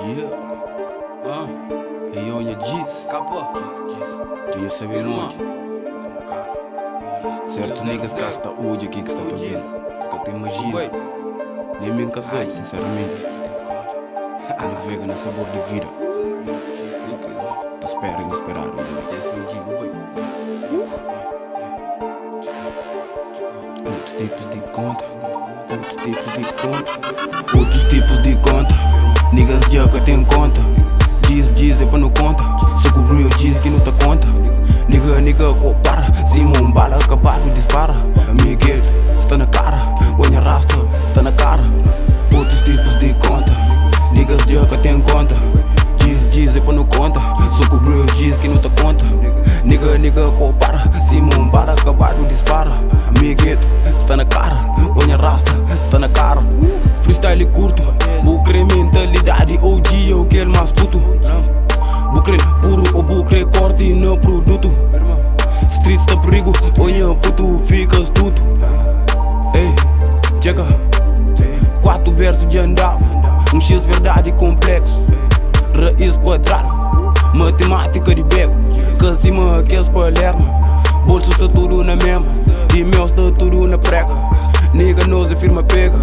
Yeah. Hey, on your G's. Capa. Tu ia saber onde? Certos niggas cá está hoje aqui que está para ver. Se que eu te imagino. Nem me casei, sinceramente. Navega no sabor de vida. Tá espera inesperado. Esse é o G, no bem. Outros tipos de conta. Outros tipos de conta. Outros tipos de conta. Niggas já que tem conta. Diz é pra não conta. Só que o real diz que não tá conta. Nigga, compara. Simon bala, acabado, dispara. Amigueto, está na cara. Olha rasta, está na cara. Outros tipos de conta. Niggas já que tem conta. Diz é pra não conta. Só que o real diz que não tá conta. Nigga, compara. Simon bala, acabado, dispara. Amigueto, está na cara. Olha rasta, está na cara. Freestyle curto. Bucre mentalidade OG é o que é mais puto. Bucre puro ou bucre corte no produto. Streets tá perigo, olha puto, ficas tudo. Ei, chega. 4 versos de andar. X verdade complexo. Raiz quadrado. Matemática de beco. Que cima que é Palermo. Bolso tá tudo na mesma. E meus tá tudo na prega. Nigga nós afirma pega.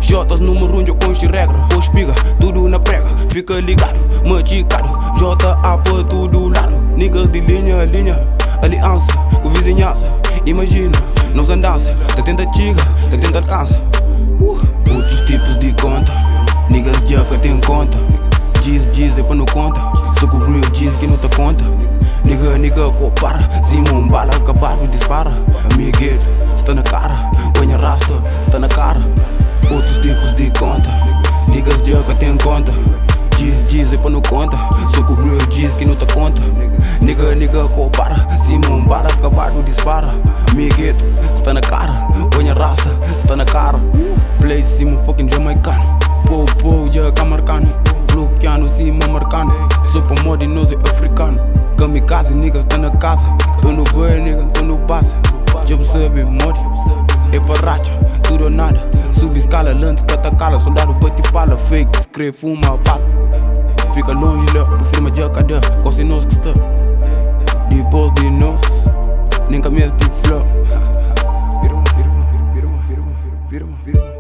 Jotas número 1 eu conste regra. Ou espiga, tudo na prega. Fica ligado, maticado. J.A. pra todo lado. Niggas de linha. Aliança, com vizinhança. Imagina, nós andança. Tá tenta tiga, tá tenta alcança. Outros tipos de conta. Niggas já que tem conta. Diz é pra não conta. Só que o real diz que não tá conta. Nigga, compara. Simon bala, acabado, dispara. Amigueto, está na cara. Olha rasta, está na cara. Outros tipos de conta. Niggas já que tem conta. Diz é pra não conta. Só que o real diz que não tá conta. Nigga, compara. Simon bala, acabado, dispara. Amigueto, está na cara. Olha rasta, está na cara. Play Simon fucking jamaicano. Pô, já camarcano. Bloqueando cima marcando. Sou pra moda e nós é africano. Kamikaze, niggas tá na casa. Tô no banho, nigga, tô no base. Já percebe, moda. É barracha, tudo ou nada. Sube escala, lance, catacala. Soldado bate pala, fake, escreve, fuma, pala. Fica longe lá, o firma de cada. Cosse nós que está. Depois de nós, nem caminhas de flow.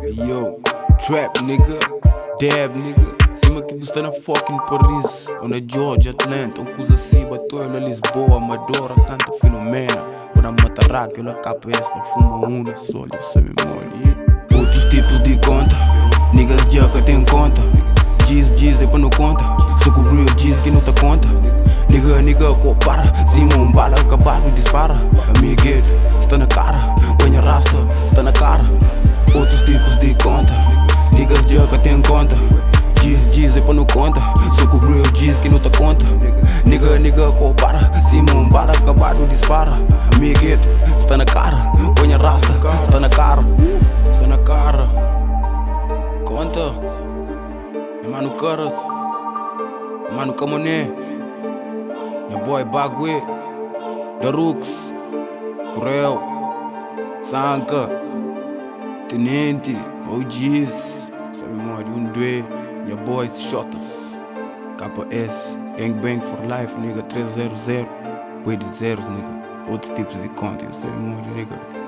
Yo, trap, nigga. Dab, nigga. Cima que você na fucking Paris. Ou na Georgia, Atlanta. Ou Cusa Ciba, Toela, Lisboa, Amadora, Santa Filomena. Ou na Mataraca, ou na KPS, pra fumar uma só, eu sei memória. Outros tipos de conta. Niggas já que tem conta. Diz é pra não conta. Só que o real diz que não tá conta. Nigga, compara. Simon bala, acabado, dispara. Amigueto, está na cara. Olha rasta, está na cara. Outros tipos de conta. Niggas já que tem conta. Diz é pra não conta. Só que o real diz que não tá conta. Nigga, compara. Simon bala, acabado, dispara. Amigueto, está na cara. Olha rasta, está na cara. Está na cara. Conta. Meu mano Caras. Meu mano Camoné. Meu boy Bagwe. Darux. Corel. Sanka. Tenente. OGs. Sabe memória, 2. Your boys Shotas. KS. Gangbang for life, nigga. 300. Boi de zeros, nigga. Outros tipos de conta, eu sei memória, nigga.